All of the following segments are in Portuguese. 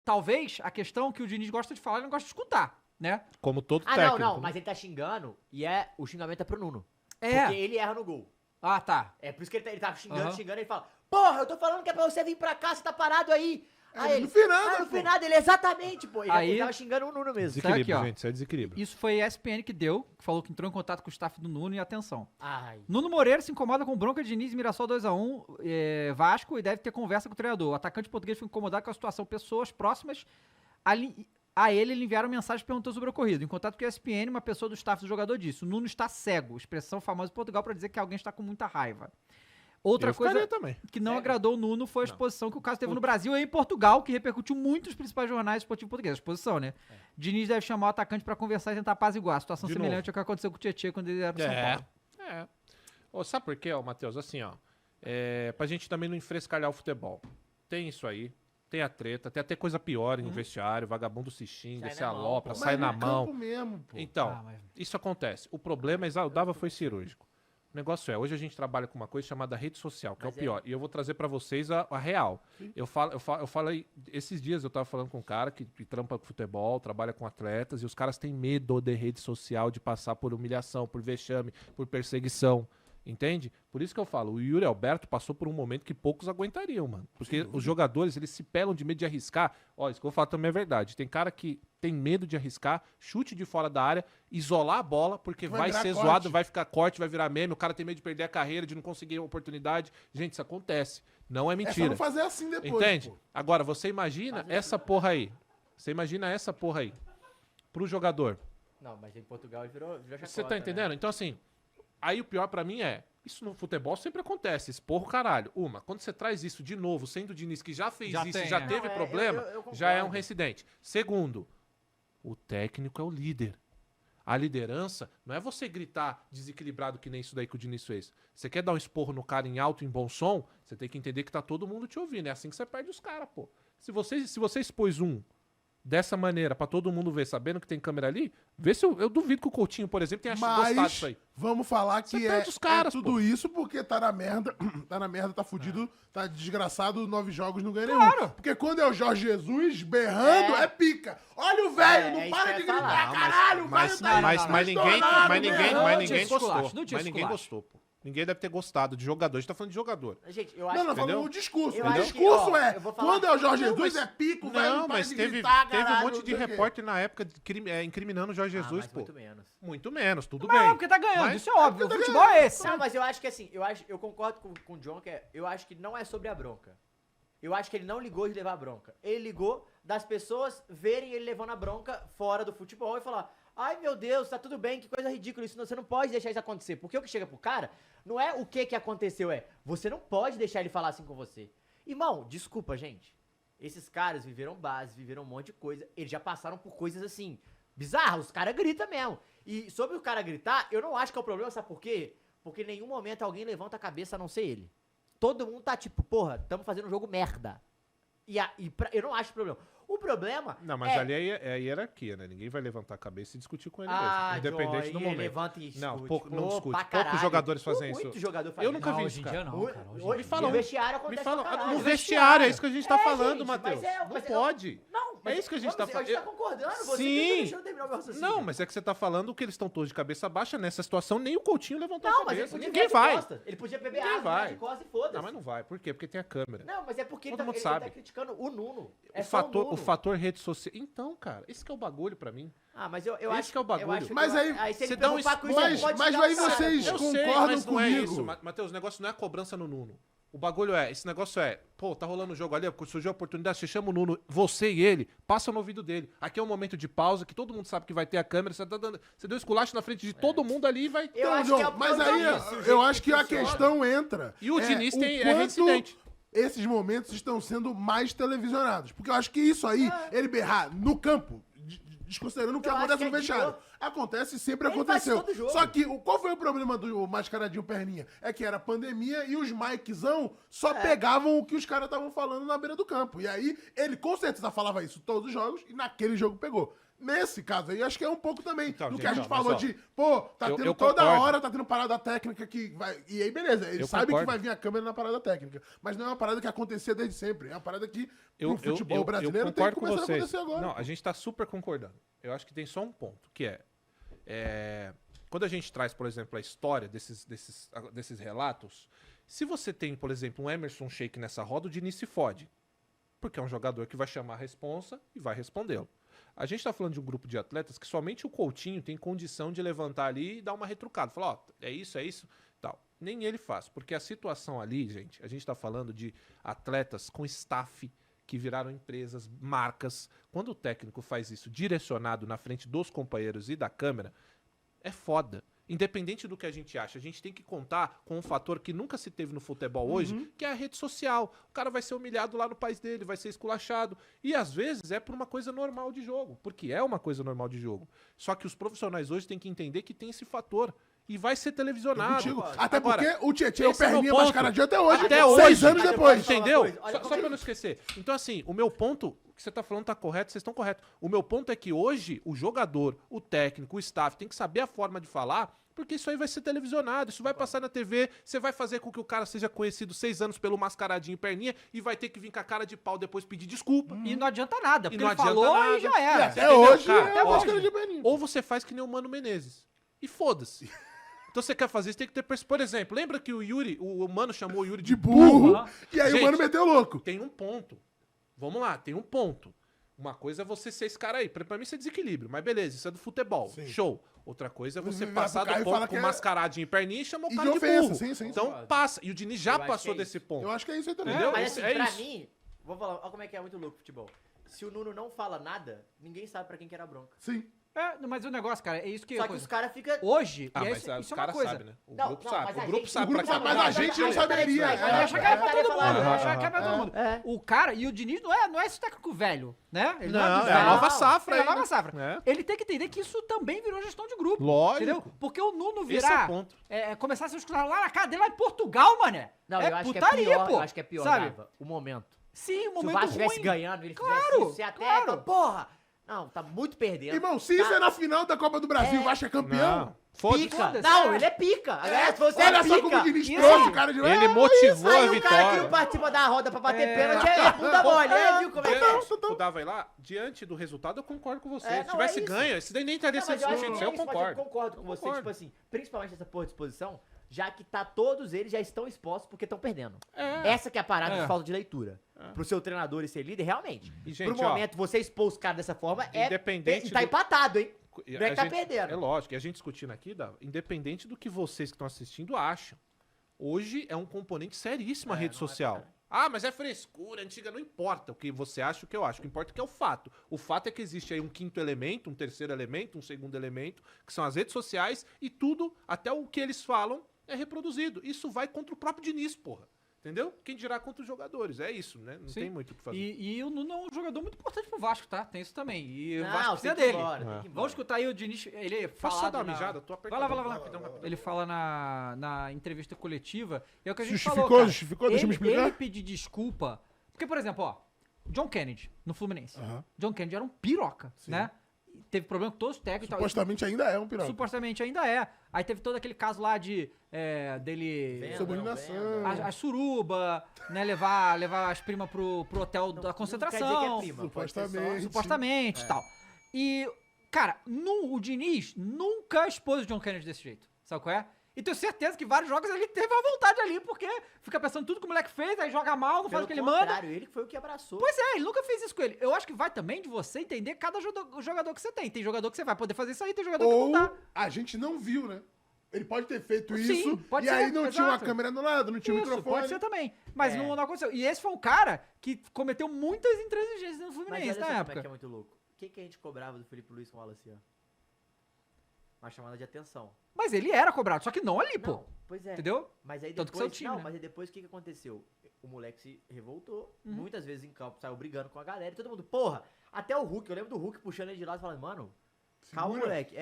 talvez a questão que o Diniz gosta de falar, ele não gosta de escutar, né? Como todo técnico. Não, mas ele tá xingando e o xingamento é pro Nuno. É. Porque ele erra no gol. Ah, tá. É por isso que ele tá xingando, e ele fala, porra, eu tô falando que é pra você vir pra cá, você tá parado aí. Aí ele, não fez nada, não fez nada, ele exatamente, pô. Ele tava xingando o Nuno mesmo. Tá aqui, Desequilíbrio, ó. gente, isso é desequilíbrio. Isso foi a ESPN que deu, que falou que entrou em contato com o staff do Nuno e atenção. Ai. Nuno Moreira se incomoda com bronca de Diniz e Mirassol 2x1 Vasco e deve ter conversa com o treinador. O atacante português foi incomodado com a situação. Pessoas próximas a ele enviaram mensagem perguntando sobre o ocorrido. Em contato com a ESPN, uma pessoa do staff do jogador disse: o Nuno está cego, expressão famosa em Portugal para dizer que alguém está com muita raiva. Outra coisa também. que não agradou o Nuno foi a exposição que o caso teve no Brasil e em Portugal, que repercutiu muito nos principais jornais esportivos portugueses. A exposição, né? Diniz deve chamar o atacante pra conversar e tentar apaziguar. A situação De semelhante novo. ao que aconteceu com o Tietchan quando ele era pro São Paulo. Ô, sabe por quê, Matheus? Assim, ó. Pra gente também não enfrescalhar o futebol. Tem isso aí. Tem a treta. Tem até coisa pior no vestiário. Vagabundo se xinga, Sai se na mão, alopra, pô. sai Mas na no mão. campo mesmo, pô. Então, isso acontece. O problema é o Dava foi cirúrgico. O negócio hoje a gente trabalha com uma coisa chamada rede social, que é o pior. E eu vou trazer pra vocês a real. Eu falei, esses dias eu tava falando com um cara que trampa com futebol, trabalha com atletas, e os caras têm medo de rede social, de passar por humilhação, por vexame, por perseguição. Entende? Por isso que eu falo, o Yuri Alberto passou por um momento que poucos aguentariam, mano. Porque os jogadores, eles se pelam de medo de arriscar. Ó, isso que eu vou falar também é verdade. Tem cara que tem medo de arriscar, chute de fora da área, isolar a bola, porque vai ser corte. zoado, vai ficar corte, vai virar meme, o cara tem medo de perder a carreira, de não conseguir a oportunidade. Gente, isso acontece. Não é É só mentira. não fazer assim depois, Entende? pô. Agora, você imagina essa porra aí. Você imagina essa porra aí. Pro jogador. Não, mas em Portugal ele virou chacota, Você tá entendendo? Então, assim, aí o pior pra mim é, isso no futebol sempre acontece, esporro caralho. Quando você traz isso de novo, sendo o Diniz que já fez Já isso e tem, já é. teve Não, problema, eu concordo. já é um reincidente. Segundo, o técnico é o líder. A liderança não é você gritar desequilibrado que nem isso daí que o Diniz fez. Você quer dar um esporro no cara em alto, em bom som, você tem que entender que tá todo mundo te ouvindo. É assim que você perde os caras, pô. Se você expôs um dessa maneira, pra todo mundo ver, sabendo que tem câmera ali, vê se eu duvido que o Coutinho, por exemplo, tenha gostado Mas disso aí. vamos falar Você que perde os caras, tudo pô. isso porque tá na merda, tá fudido, tá desgraçado, 9 jogos, não ganha Claro. nenhum. Porque quando é o Jorge Jesus berrando, é pica. Olha o velho, É não isso para que eu de ia gritar, falar. caralho, o Mas, velho tá mas, aí, mas ninguém, estourado, mas ninguém, berrando. mas Não ninguém tinha gostou. esculacho, não tinha Mas ninguém esculacho. gostou, pô. Ninguém deve ter gostado de jogador. A gente tá falando de jogador. Gente, eu acho Não, não, que... falando Entendeu? o discurso. Eu O acho discurso que, ó, é, eu vou falar- quando é o Jorge Não, Jesus, mas- é pico, velho, Não, para mas de teve gritar, um caralho, monte de não sei o quê. repórter na época incriminando o Jorge Ah, Jesus, mas pô. muito menos. Muito menos, tudo Mas bem. não, porque tá ganhando, Mas- isso é óbvio. O futebol é esse. Não, mas eu acho que assim, eu concordo com o John, eu acho que não é sobre a bronca. Eu acho que ele não ligou de levar a bronca. Ele ligou das pessoas verem ele levando a bronca fora do futebol e falar: ai meu Deus, tá tudo bem, que coisa ridícula, isso você não pode deixar isso acontecer. Porque o que chega pro cara não é o que aconteceu, é você não pode deixar ele falar assim com você. Irmão, desculpa, gente. Esses caras viveram base, viveram um monte de coisa, eles já passaram por coisas assim, bizarras, os caras gritam mesmo. E sobre o cara gritar, eu não acho que é o problema, sabe por quê? Porque em nenhum momento alguém levanta a cabeça a não ser ele. Todo mundo tá tipo, porra, tamo fazendo um jogo merda. Eu não acho problema. O problema Não, mas ali é a hierarquia, né? Ninguém vai levantar a cabeça e discutir com ele Ah, mesmo. Independente Joy, do ele momento. levanta e Não, discute. pouco, não Pô, discute. pra Poucos caralho. jogadores fazem isso. Muito jogador faz Eu nunca isso. vi Não, isso, hoje em cara. dia não, cara. Hoje em Hoje, dia. fala no um- vestiário Me acontece fala, pra caralho. no vestiário, é isso que a gente tá É, falando, gente, Matheus. mas Não pode. Não, É isso que a gente tá falando. A gente tá concordando, você Sim. que tá deixando eu terminar o meu raciocínio. Não, mas é que você tá falando que eles estão todos de cabeça baixa nessa situação, nem o Coutinho levantou Não, a mas ele cabeça. podia Ninguém virar de vai. costa. Ele podia beber Ninguém água, vai. virar de costa e foda-se. Não, mas não vai. Por quê? Porque tem a câmera. Não, mas é porque Todo mundo ele sabe. tá criticando o Nuno. É O só fator, Nuno. rede social. Então, cara, esse que é o bagulho pra mim. Ah, mas eu Esse acho que é o bagulho. eu acho que Mas eu- aí, se ele você dá um preocupar com es- isso, ele mas- pode mas xingar aí o cara, vocês pô. Eu sei, concordam mas não é comigo? isso. Matheus, o negócio não é cobrança no Nuno. O bagulho é, esse negócio é, pô, tá rolando o jogo ali, surgiu a oportunidade, você chama o Nuno, você e ele, passa no ouvido dele. Aqui é um momento de pausa, que todo mundo sabe que vai ter a câmera, você deu esculacho na frente de todo mundo ali e vai... Eu Então, acho João, que é o mas problema aí disso, o eu jeito acho que a funciona. questão entra. E o Diniz o é quanto reincidente. esses momentos estão sendo mais televisionados. Porque eu acho que isso aí, ele berrar no campo, desconsiderando o que Eu acho acontece que no é vestiário. idiota. Acontece, sempre Ele faz aconteceu. todo jogo. Só que qual foi o problema do Mascaradinho Perninha? É que era pandemia e os miczão só pegavam o que os caras estavam falando na beira do campo. E aí, ele com certeza falava isso todos os jogos e naquele jogo pegou. Nesse caso aí, acho que é um pouco também Então, do gente, que a gente ó, mas, falou ó, de, pô, tá eu tendo toda concordo. hora, tá tendo parada técnica que vai... E aí, beleza, ele Eu sabe que concordo. vai vir a câmera na parada técnica. Mas não é uma parada que acontecia desde sempre. É uma parada que Eu, pro futebol brasileiro eu tem que concordo com começar a vocês. acontecer agora. Não, a gente tá super concordando. Eu acho que tem só um ponto, que quando a gente traz, por exemplo, a história desses relatos, se você tem, por exemplo, um Emerson Sheik nessa roda, o Diniz se fode. Porque é um jogador que vai chamar a responsa e vai respondê-lo. A gente tá falando de um grupo de atletas que somente o Coutinho tem condição de levantar ali e dar uma retrucada. Falar, ó, é isso, tal. Nem ele faz, porque a situação ali, gente, a gente tá falando de atletas com staff que viraram empresas, marcas. Quando o técnico faz isso direcionado na frente dos companheiros e da câmera, é foda. Independente do que a gente acha, a gente tem que contar com um fator que nunca se teve no futebol hoje, que é a rede social. O cara vai ser humilhado lá no país dele, vai ser esculachado. E às vezes é por uma coisa normal de jogo, porque é uma coisa normal de jogo. Só que os profissionais hoje têm que entender que tem esse fator. E vai ser televisionado. Contigo. Até Agora, porque o Tietchan é o esse é meu perninha ponto. mascaradinho até hoje. Até 6 hoje. anos Mas depois. eu posso falar Entendeu? uma coisa? Olha, Só pra eu não esquecer. Então, assim, o meu ponto, que você tá falando tá correto, vocês estão corretos. O meu ponto é que hoje o jogador, o técnico, o staff tem que saber a forma de falar, porque isso aí vai ser televisionado, isso vai passar na TV, você vai fazer com que o cara seja conhecido 6 anos pelo mascaradinho e perninha e vai ter que vir com a cara de pau depois pedir desculpa. E não adianta nada, porque não ele adianta falou nada. e já era. Até Entendeu, hoje cara? é a Ó, máscara de perninha. Ou você faz que nem o Mano Menezes. E foda-se. Então você quer fazer isso, tem que ter... Por exemplo, lembra que o Mano chamou o Yuri De burro. E aí Gente, o mano meteu louco. Tem um ponto. Vamos lá, tem um ponto. Uma coisa é você ser esse cara aí. Pra mim isso é desequilíbrio, mas beleza, isso é do futebol. Sim. Show. Outra coisa é você Virar passar pro cara do e ponto falar com que é- mascaradinho e perninha e chamar o E cara de de ofensa, burro. sim, sim. Então passa. E o Diniz já Eu acho passou que é desse isso. ponto. Eu acho que é isso aí também. Entendeu? Mas assim, É pra isso. mim, vou falar, olha como é que é muito louco o futebol. Se o Nuno não fala nada, ninguém sabe pra quem que era a bronca. Sim. Mas o negócio, cara, é isso que... Só que os caras ficam... Hoje, Ah, e é mas isso, os isso é uma caras coisa. sabem, né? O Não, grupo não, sabe. mas O a grupo gente- sabe o grupo pra sabe, quem mas a vai. gente não saberia. Ele acha que era pra todo mundo. falando. Ele acha que era pra todo mundo. É. O cara, e o Diniz não é esse técnico velho, né? Ele Não, dos é a velhos. nova safra É a aí, nova né? safra. É. Ele tem que entender que isso também virou gestão de grupo. Lógico. Entendeu? Porque o Nuno Esse é o virar, ponto. começar a ser escutado lá na casa dele, lá em Portugal, mané. Não, é eu acho putaria, que é pior, pô. eu acho que é pior, sabe? Dava, o momento. Sim, um Se o momento Vasco ruim. estivesse ganhando, ele Claro, fizesse isso, você até claro. fala, porra! Não, tá muito perdendo. Irmão, se isso Tá- é na final da Copa do Brasil, o Vasco é campeão. Não. Foda-se. Pica. Foda-se, Não, é. ele é pica. Se você Olha é só pica. como o Diniz Isso trouxe aí. o cara de Ele motivou a Aí o cara que não vitória. participa da roda pra bater É. pênalti é bunda mole. Aí, viu como é que é? O Dava lá, diante do resultado, eu concordo com você. É, Se não, tivesse é isso. ganho, esse daí nem estaria Não, sendo mas eu acho discutido. que Isso aí eu é isso, mas concordo. Eu concordo com você, Concordo. tipo assim, principalmente essa porra de exposição, já que todos eles já estão expostos porque estão perdendo. Essa que é a parada de falta de leitura. Pro seu treinador e ser líder, realmente. E, gente, Pro ó, momento, você expor os caras dessa forma Independente e tá do- empatado, hein? E Não é a que tá gente- perdendo. É lógico, e a gente discutindo aqui, Dava, independente do que vocês que estão assistindo acham, hoje é um componente seríssimo a rede não é social. verdade. Ah, mas é frescura, antiga, não importa o que você acha, o que eu acho. O que importa é que é o fato. O fato é que existe aí um quinto elemento, um terceiro elemento, um segundo elemento, que são as redes sociais, e tudo, até o que eles falam, é reproduzido. Isso vai contra o próprio Diniz, porra. Entendeu? Quem dirá contra os jogadores. É isso, né? Não Sim. tem muito o que fazer. E o Nuno é um jogador muito importante pro Vasco, tá? Tem isso também. E o Não, Vasco tem precisa que ir dele. embora, tem que ir embora. Vamos escutar aí o Diniz, ele Posso fala só dar uma mijada? Tô apertado. Vai lá, vai lá. Rapidão, rapidão. Ele fala na entrevista coletiva, e é o que a gente Justificou, falou, cara. justificou? Deixa eu me explicar. Ele pedir desculpa, porque, por exemplo, ó, John Kennedy, no Fluminense. Aham. John Kennedy era um piroca, Sim. né? Teve problema com todos os técnicos e tal. Supostamente ainda é um piroca. Supostamente ainda é. Aí teve todo aquele caso lá de dele... Venda, Subordinação. não venda. A suruba, né? Levar as primas pro hotel da Não concentração. quer dizer que é prima, pode ser só- Supostamente. Supostamente e tal. E, cara, o Diniz nunca expôs o John Kennedy desse jeito. Sabe qual é? E tenho certeza que vários jogos ele teve a vontade ali, porque fica pensando tudo que o moleque fez, aí joga mal, não faz Pelo o que ele manda. contrário, ele que foi o que abraçou. Pois é, ele nunca fez isso com ele. Eu acho que vai também de você entender cada jogador que você tem. Tem jogador que você vai poder fazer isso aí, tem jogador que Ou não dá. a gente não viu, né? Ele pode ter feito Sim, isso pode e ser, aí não tinha uma exato. câmera do lado, não tinha um Isso, microfone. pode ser também. Mas É. não aconteceu. E esse foi um cara que cometeu muitas intransigências no Mas Fluminense olha só na como é época. que é muito louco. O que a gente cobrava do Felipe Luiz com o Wallace, ó? Uma chamada de atenção. Mas ele era cobrado, só que não ali, pô. Não, pois é. Entendeu? Mas aí Tanto que depois, seu time, não, né? mas aí depois o que aconteceu? O moleque se revoltou, Uhum. muitas vezes em campo, saiu brigando com a galera, e todo mundo, porra, até o Hulk, eu lembro do Hulk puxando ele de lado e falando, mano, calma, Segura. moleque.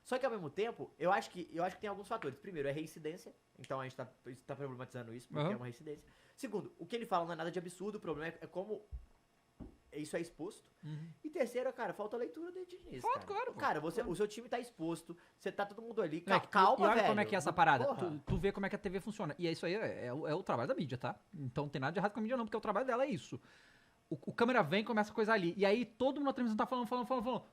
Só que ao mesmo tempo, eu acho que tem alguns fatores. Primeiro, é reincidência, então a gente tá problematizando isso, porque Aham. é uma reincidência. Segundo, o que ele fala não é nada de absurdo, o problema é como isso é exposto. E terceiro, cara, falta a leitura de Diniz, Falta, cara. claro, pô. Cara, o seu time tá exposto, você tá todo mundo ali, Moleque, calma, e olha velho. como é que é essa parada. Porra. Tu vê como é que a TV funciona. E isso aí é o trabalho da mídia, tá? Então não tem nada de errado com a mídia, não, porque o trabalho dela é isso. O câmera vem e começa a coisa ali. E aí todo mundo na transmissão tá falando.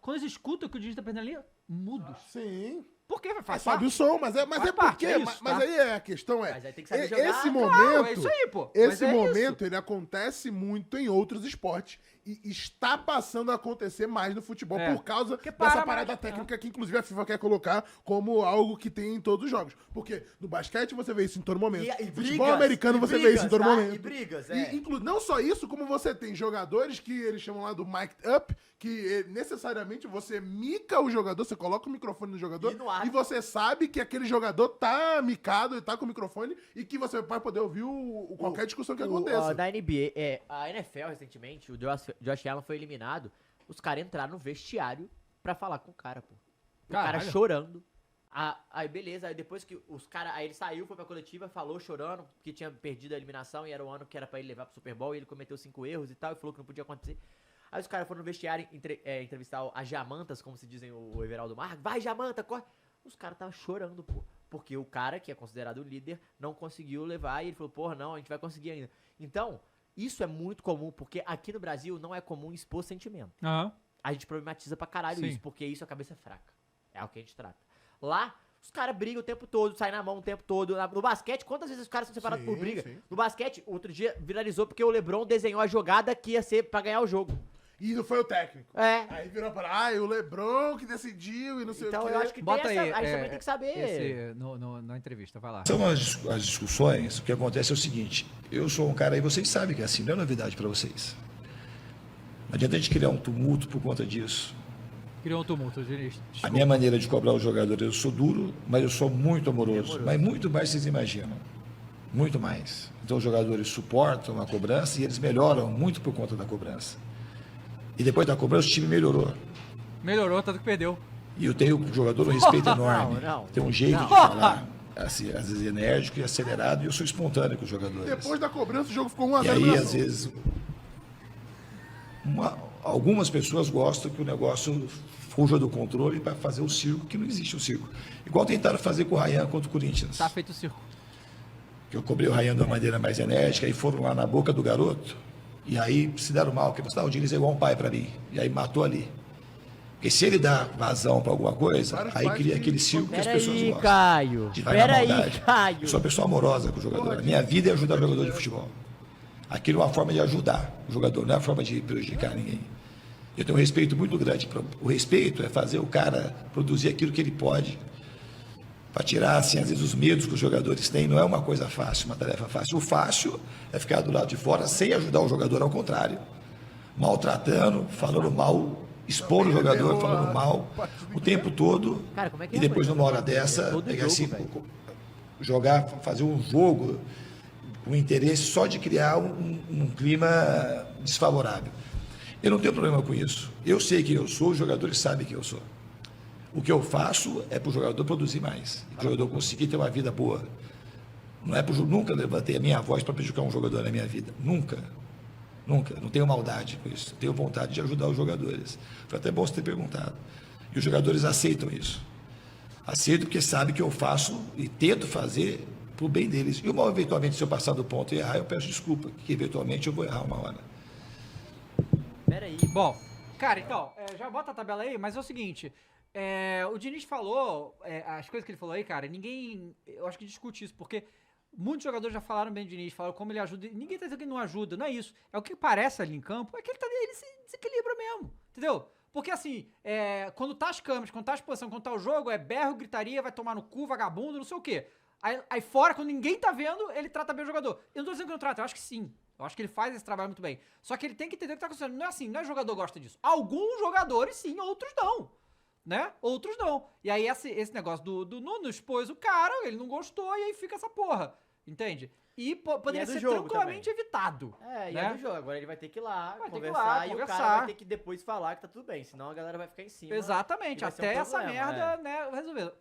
Quando eles escutam que o Diniz tá perdendo ali, mudos. Sim. Por quê? Faz Sabe o parte. som, mas é Faz parte, porque. é isso, mas tá? aí a questão é. Mas aí tem que saber jogar. Esse Claro, momento. é isso aí, pô. Mas Esse é momento, isso. ele acontece muito em outros esportes. E está passando a acontecer mais no futebol É. por causa Porque dessa para parada mais, técnica que, inclusive, a FIFA quer colocar como algo que tem em todos os jogos. Porque no basquete você vê isso em todo momento. E No brigas, futebol americano e você vê brigas, isso em todo tá? momento. E brigas, é. Não só isso, como você tem jogadores que eles chamam lá do mic'd up, que necessariamente você mica o jogador, você coloca o microfone no jogador E no ar. e você sabe que aquele jogador tá micado e tá com o microfone e que você vai poder ouvir qualquer discussão que aconteça. Da NBA, a NFL recentemente, o Josh Allen foi eliminado, os caras entraram no vestiário pra falar com o cara, pô. O cara Caralho. chorando. Aí beleza, aí depois que os caras, aí ele saiu, foi pra coletiva, falou chorando, que tinha perdido a eliminação e era o ano que era pra ele levar pro Super Bowl e ele cometeu 5 erros e tal, e falou que não podia acontecer. Aí os caras foram no vestiário entrevistar as Jamantas, como se dizem o Everaldo Marques, vai Jamanta, corre. Os caras estavam chorando, pô. Porque o cara, que é considerado o líder, não conseguiu levar e ele falou, porra, não, a gente vai conseguir ainda. Então, isso é muito comum, porque aqui no Brasil não é comum expor sentimento. Aham. A gente problematiza pra caralho Sim. isso, porque isso é cabeça fraca. É o que a gente trata. Lá, os caras brigam o tempo todo, saem na mão o tempo todo. No basquete, quantas vezes os caras são separados Sim, por briga? sim. No basquete, outro dia viralizou porque o LeBron desenhou a jogada que ia ser pra ganhar o jogo. E não foi o técnico. É. Aí virou para, o LeBron que decidiu e não sei Então o quê. eu acho que Bota tem aí, essa. Aí também tem que saber. na entrevista, vai lá. São as discussões, o que acontece é o seguinte, eu sou um cara, e vocês sabem que é assim, não é novidade para vocês. Não adianta a gente criar um tumulto por conta disso. Criou um tumulto, Diniz. A minha maneira de cobrar os jogadores, eu sou duro, mas eu sou muito amoroso. Mas muito mais vocês imaginam. Muito mais. Então os jogadores suportam a cobrança e eles melhoram muito por conta da cobrança. E depois da cobrança o time melhorou. Melhorou, tanto que perdeu. E eu tenho o jogador um respeito enorme. Não. Tem um jeito de falar, assim, às vezes enérgico e acelerado, e eu sou espontâneo com os jogadores. Depois da cobrança, o jogo ficou E 1x0 aí, Brasil. às vezes, algumas pessoas gostam que o negócio fuja do controle para fazer o circo, que não existe o circo. Igual tentaram fazer com o Ryan contra o Corinthians. Tá feito o circo. Que eu cobrei o Ryan de uma maneira mais enérgica, e foram lá na boca do garoto, e aí se deram mal, porque o Diniz é igual um pai para mim. E aí matou ali. Porque se ele dá vazão para alguma coisa, Vários aí pais cria que- aquele circo que as pessoas Peraí, gostam. Caio. De vai na Peraí, maldade. Caio. Eu sou uma pessoa amorosa com o jogador. A minha vida é ajudar o jogador de futebol. Aquilo é uma forma de ajudar o jogador, não é uma forma de prejudicar ninguém. Eu tenho um respeito muito grande. O respeito é fazer o cara produzir aquilo que ele pode, para tirar, assim, às vezes, os medos que os jogadores têm. Não é uma coisa fácil, uma tarefa fácil. O fácil é ficar do lado de fora sem ajudar o jogador, ao contrário. Maltratando, falando mal, expor o jogador, falando mal o tempo todo. Cara, como é que E é, depois, mano? numa hora É dessa, todo pegar jogo, assim, velho. jogar, fazer um jogo com interesse só de criar um clima desfavorável. Eu não tenho problema com isso. Eu sei quem eu sou, os jogadores sabem quem eu sou. O que eu faço é para o jogador produzir mais, para o jogador conseguir ter uma vida boa. Não é nunca levantei a minha voz para prejudicar um jogador na minha vida. Nunca. Nunca. Não tenho maldade com isso. Tenho vontade de ajudar os jogadores. Foi até bom você ter perguntado. E os jogadores aceitam isso. Aceitam porque sabem que eu faço e tento fazer para o bem deles. E uma, eventualmente, se eu passar do ponto e errar, eu peço desculpa, que eventualmente eu vou errar uma hora. Peraí. Bom, cara, então, já bota a tabela aí, mas é o seguinte. O Diniz falou, as coisas que ele falou aí, cara, ninguém, eu acho que discute isso, porque muitos jogadores já falaram bem do Diniz, falaram como ele ajuda, ninguém tá dizendo que ele não ajuda, não é isso. É o que parece ali em campo, é que ele se desequilibra mesmo, entendeu? Porque assim, quando tá as câmeras, quando tá a exposição, quando tá o jogo, é berro, gritaria, vai tomar no cu, vagabundo, não sei o quê. Aí fora, quando ninguém tá vendo, ele trata bem o jogador. Eu não tô dizendo que não trata, eu acho que sim. Eu acho que ele faz esse trabalho muito bem. Só que ele tem que entender o que tá acontecendo. Não é assim, não é jogador gosta disso. Alguns jogadores sim, outros não. Né? Outros não. E aí esse negócio do Nuno expôs o cara, ele não gostou, e aí fica essa porra. Entende? E poderia do ser jogo tranquilamente evitado. E né? é do jogo. Agora ele vai ter que ir lá, Vai ter que ir conversar, lá, e o conversar. cara vai ter que depois falar que tá tudo bem, senão a galera vai ficar em cima. Exatamente, e vai ser até um essa problema, merda, né, resolver.